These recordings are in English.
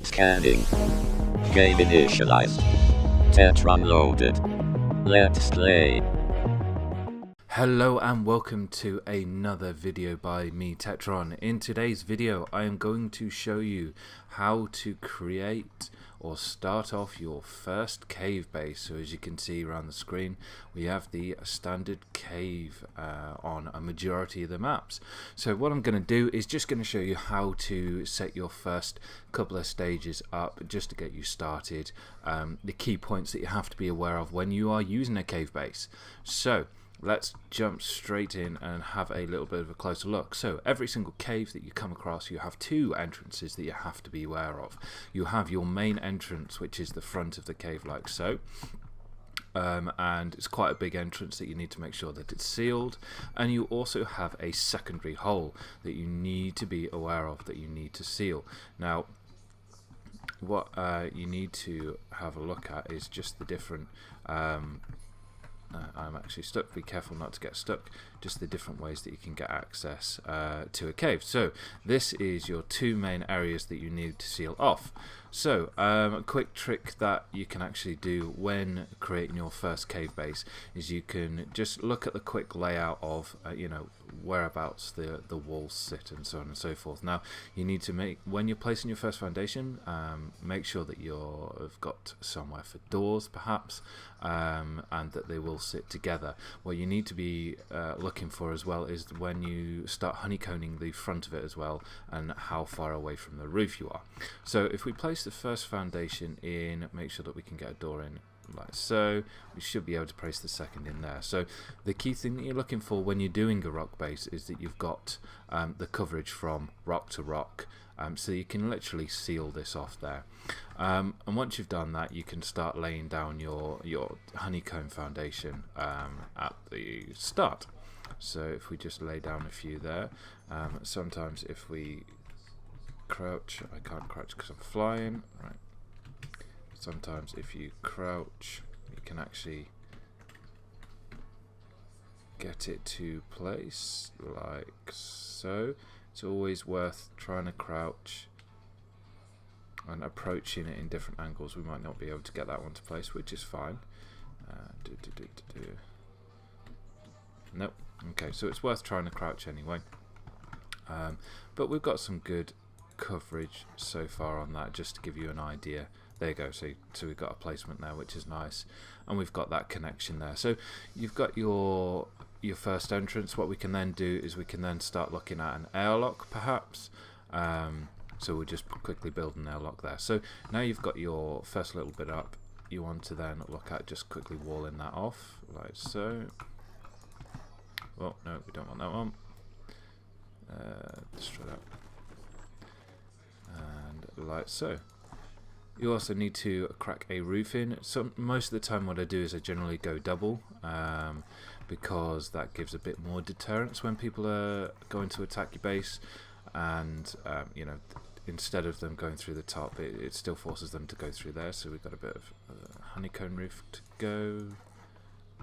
Scanning. Game initialized. Tettron loaded. Let's play. Hello and welcome to another video by me, Tettron. In today's video I am going to show you how to create or start off your first cave base. So as you can see around the screen, we have the standard cave on a majority of the maps. So what I'm going to do is just going to show you how to set your first couple of stages up just to get you started, the key points that you have to be aware of when you are using a cave base. So let's jump straight in and have a little bit of a closer look. So every single cave that you come across, you have two entrances that you have to be aware of. You have your main entrance, which is the front of the cave like so. And it's quite a big entrance that you need to make sure that it's sealed, and you also have a secondary hole that you need to be aware of, that you need to seal. Now what you need to have a look at is just the different I'm actually stuck, be careful not to get stuck, just the different ways that you can get access to a cave. So this is your two main areas that you need to seal off. So a quick trick that you can actually do when creating your first cave base is you can just look at the quick layout of whereabouts the walls sit and so on and so forth. Now you need to make, when you're placing your first foundation, make sure that you've got somewhere for doors perhaps, and that they will sit together. What you need to be looking for as well is when you start honeycombing the front of it as well, and how far away from the roof you are. So if we place the first foundation in, make sure that we can get a door in like so, we should be able to place the second in there. So the key thing that you're looking for when you're doing a rock base is that you've got the coverage from rock to rock, so you can literally seal this off there. And once you've done that, you can start laying down your honeycomb foundation at the start. So if we just lay down a few there, sometimes if we crouch, I can't crouch because I'm flying, right? Sometimes if you crouch, you can actually get it to place like so. It's always worth trying to crouch and approaching it in different angles. We might not be able to get that one to place, which is fine. Nope. Okay, so it's worth trying to crouch anyway. But we've got some good coverage so far on that, just to give you an idea. There you go, so we've got a placement there, which is nice, and we've got that connection there. So you've got your first entrance. What we can then do is we can then start looking at an airlock perhaps. So we'll just quickly build an airlock there. So now you've got your first little bit up, you want to then look at just quickly walling that off like so. Well, no, we don't want that one. Destroy that. And like so. You also need to crack a roof in. So most of the time what I do is I generally go double, because that gives a bit more deterrence when people are going to attack your base, and instead of them going through the top, it still forces them to go through there. So we've got a bit of honeycomb roof to go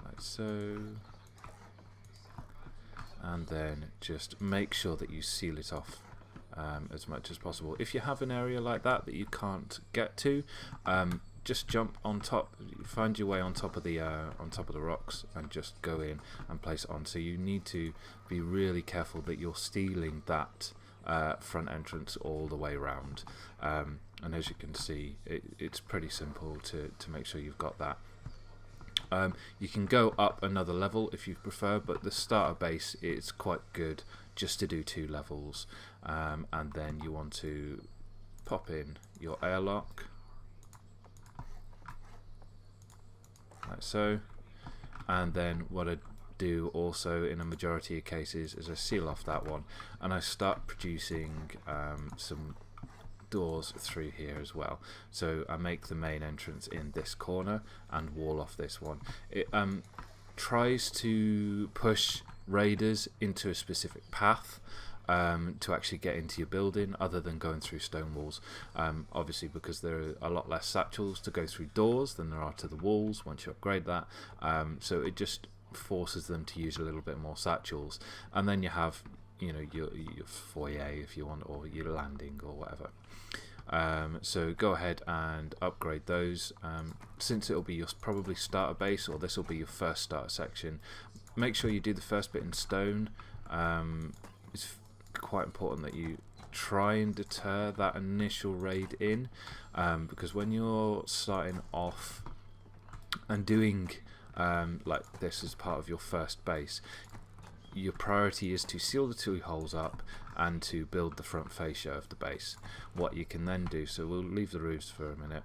like so, and then just make sure that you seal it off as much as possible. If you have an area like that you can't get to, just jump on top, find your way on top of the rocks, and just go in and place it on. So you need to be really careful that you're stealing that front entrance all the way around. And as you can see, it's pretty simple to make sure you've got that. You can go up another level if you prefer, but the starter base is quite good just to do 2 levels, and then you want to pop in your airlock like so, and then what I do also in a majority of cases is I seal off that one and I start producing some doors through here as well. So I make the main entrance in this corner and wall off this one. It tries to push raiders into a specific path to actually get into your building, other than going through stone walls, obviously because there are a lot less satchels to go through doors than there are to the walls once you upgrade that, so it just forces them to use a little bit more satchels, and then you have your foyer if you want, or your landing or whatever. So go ahead and upgrade those. Since it'll be your probably starter base, or this will be your first starter section, make sure you do the first bit in stone. It's quite important that you try and deter that initial raid in, because when you're starting off and doing like this as part of your first base, your priority is to seal the 2 holes up and to build the front fascia of the base. What you can then do, so we'll leave the roofs for a minute,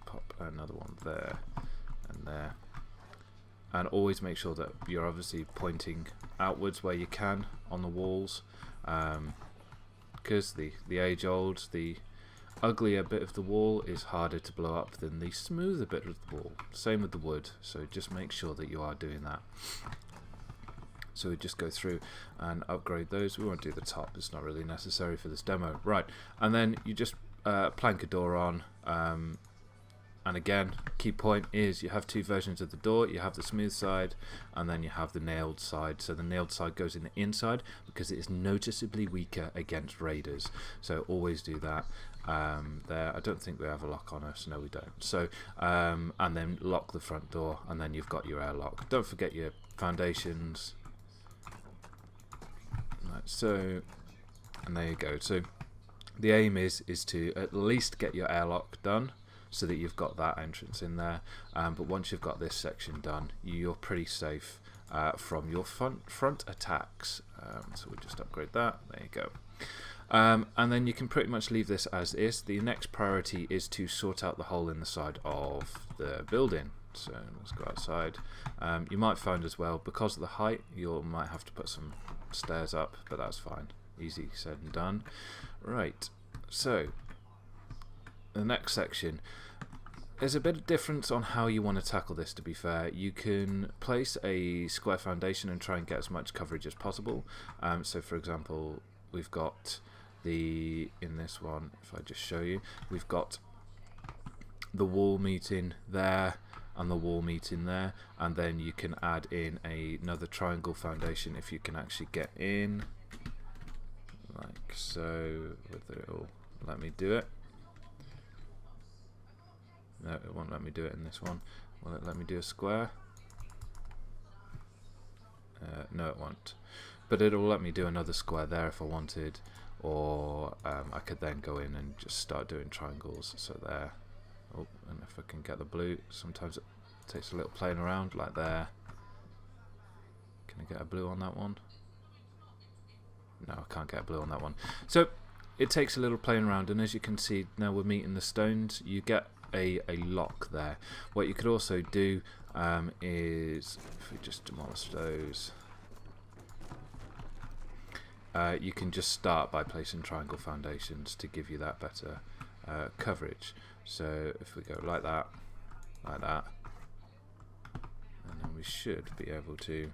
pop another one there and there, and always make sure that you're obviously pointing outwards where you can on the walls, because the age old, the uglier bit of the wall is harder to blow up than the smoother bit of the wall. Same with the wood, so just make sure that you are doing that. So we just go through and upgrade those. We won't do the top, it's not really necessary for this demo. Right, and then you just plank a door on, and again, key point is you have 2 versions of the door. You have the smooth side and then you have the nailed side. So the nailed side goes in the inside because it is noticeably weaker against raiders. So always do that. There, I don't think we have a lock on us. No, we don't. So and then lock the front door, and then you've got your airlock. Don't forget your foundations. Right, so, and there you go. So the aim is to at least get your airlock done, so that you've got that entrance in there, but once you've got this section done, you're pretty safe from your front attacks. So we'll just upgrade that. There you go. And then you can pretty much leave this as is. The next priority is to sort out the hole in the side of the building. So let's go outside. You might find as well, because of the height, you might have to put some stairs up, but that's fine. Easy said and done. Right, so the next section, there's a bit of difference on how you want to tackle this, to be fair. You can place a square foundation and try and get as much coverage as possible. So for example, we've got in this one, if I just show you, we've got the wall meeting there and the wall meeting there, and then you can add in another triangle foundation if you can actually get in, like so. Whether it'll let me do it. No, it won't let me do it in this one. Will it let me do a square? No, it won't. But it'll let me do another square there if I wanted, or I could then go in and just start doing triangles. So there. Oh, and if I can get the blue, sometimes it takes a little playing around, like there. Can I get a blue on that one? No, I can't get a blue on that one. So it takes a little playing around, and as you can see, now we're meeting the stones, you get a lock there. What you could also do is, if we just demolish those, you can just start by placing triangle foundations to give you that better coverage. So if we go like that, and then we should be able to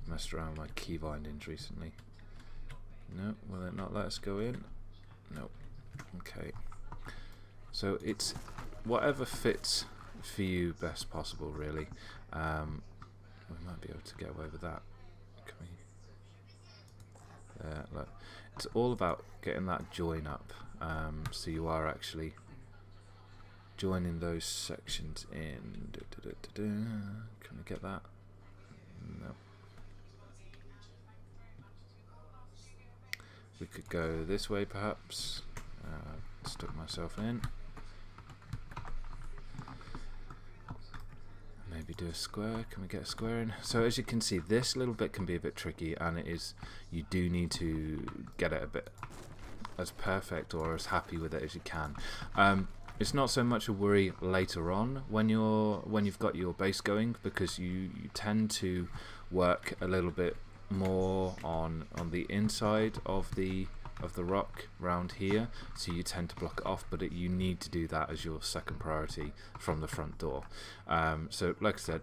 mess around with my key bindings recently. No, will it not let us go in? No. Okay. So it's whatever fits for you best possible, really. We might be able to get away with that. Can we? Look, it's all about getting that join up, so you are actually joining those sections in. Can we get that? No. We could go this way, perhaps. Stuck myself in. Maybe do a square. Can we get a square in? So as you can see, this little bit can be a bit tricky, and it is, you do need to get it a bit as perfect or as happy with it as you can. It's not so much a worry later on when you've got your base going, because you tend to work a little bit more on the inside of the rock round here, so you tend to block it off, but you need to do that as your second priority from the front door. So like I said,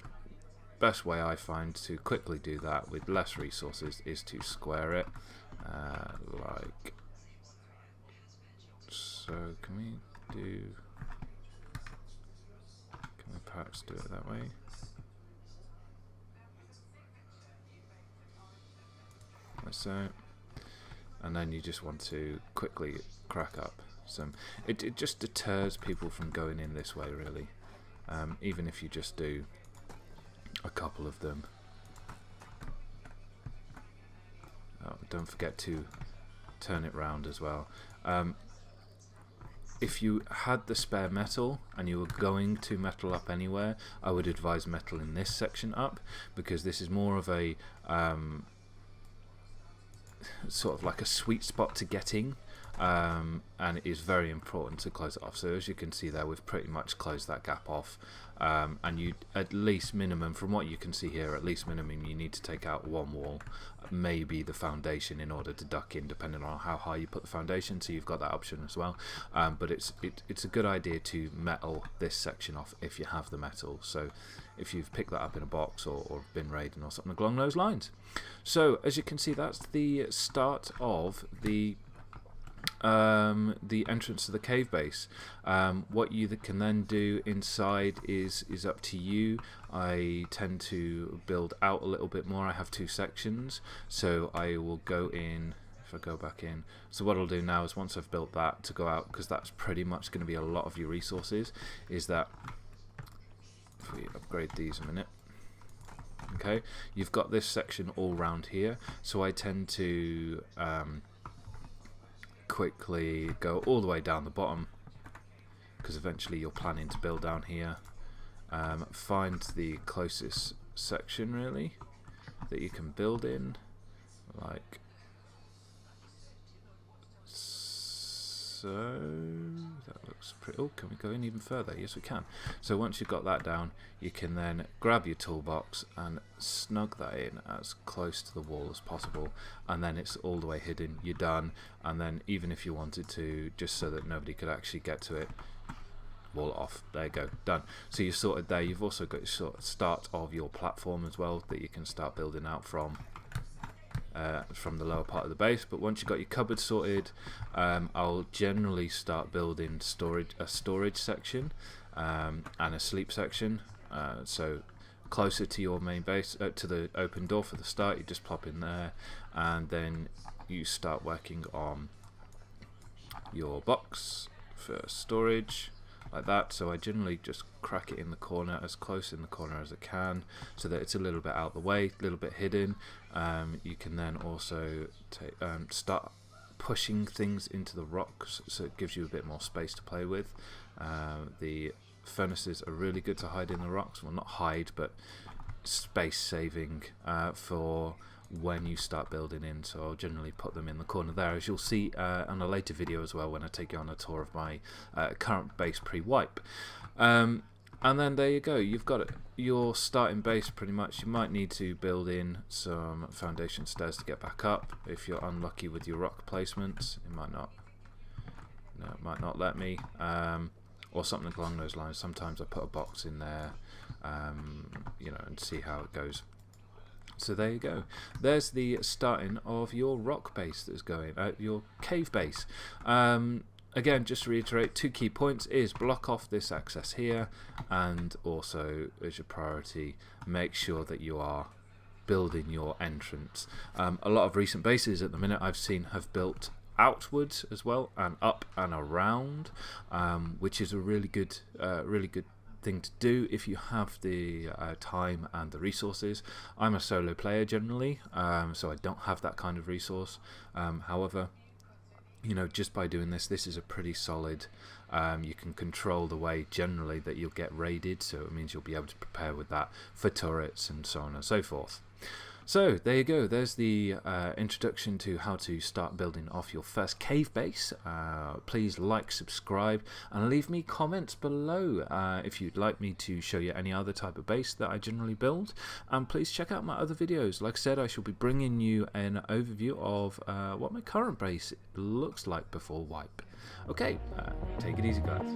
best way I find to quickly do that with less resources is to square it, like so. Can we perhaps do it that way? Like so. and then you just want to quickly crack up some. It just deters people from going in this way, really. Even if you just do a couple of them. Oh, don't forget to turn it round as well. If you had the spare metal and you were going to metal up anywhere, I would advise metal in this section up, because this is more of a sort of like a sweet spot to getting, and it is very important to close it off. So as you can see there, we've pretty much closed that gap off, and you at least minimum, from what you can see here, at least minimum you need to take out one wall, maybe the foundation, in order to duck in, depending on how high you put the foundation. So you've got that option as well, but it's a good idea to metal this section off if you have the metal. So if you've picked that up in a box or been raiding or something along those lines. So as you can see, that's the start of the entrance to the cave base. What you can then do inside is up to you. I tend to build out a little bit more. I have two sections, so I will go in. If I go back in, so what I'll do now is, once I've built that, to go out, because that's pretty much going to be a lot of your resources, is that if we upgrade these a minute, okay, you've got this section all round here, so I tend to quickly go all the way down the bottom, because eventually you're planning to build down here. Find the closest section really that you can build in, like so. That looks pretty. Oh, can we go in even further? Yes, we can. So once you've got that down, you can then grab your toolbox and snug that in as close to the wall as possible, and then it's all the way hidden. You're done. And then even if you wanted to, just so that nobody could actually get to it, wall it off. There you go, done. So you're sorted there. You've also got your sort of start of your platform as well that you can start building out from the lower part of the base. But once you've got your cupboard sorted, I'll generally start building a storage section and a sleep section. So closer to your main base, to the open door for the start, you just plop in there, and then you start working on your box for storage, like that. So I generally just crack it in the corner, as close in the corner as I can, so that it's a little bit out of the way, a little bit hidden. You can then also start pushing things into the rocks, so it gives you a bit more space to play with. The furnaces are really good to hide in the rocks. Well, not hide, but space saving for when you start building in. So I'll generally put them in the corner there, as you'll see on a later video as well, when I take you on a tour of my current base pre-wipe. And then there you go, you've got it, your starting base pretty much. You might need to build in some foundation stairs to get back up if you're unlucky with your rock placements. It might not, no, it might not let me, or something along those lines. Sometimes I put a box in there, you know, and see how it goes. So there you go. There's the starting of your rock base that's going, your cave base. Again, just to reiterate, two key points is block off this access here, and also, as your priority, make sure that you are building your entrance. A lot of recent bases at the minute I've seen have built outwards as well, and up and around, which is a really good thing to do if you have the time and the resources. I'm a solo player generally, so I don't have that kind of resource. However, you know, just by doing this is a pretty solid, you can control the way generally that you'll get raided, so it means you'll be able to prepare with that for turrets and so on and so forth. So there you go, there's the introduction to how to start building off your first cave base. Please like, subscribe, and leave me comments below if you'd like me to show you any other type of base that I generally build. And please check out my other videos. Like I said, I shall be bringing you an overview of what my current base looks like before wipe. Okay, take it easy guys.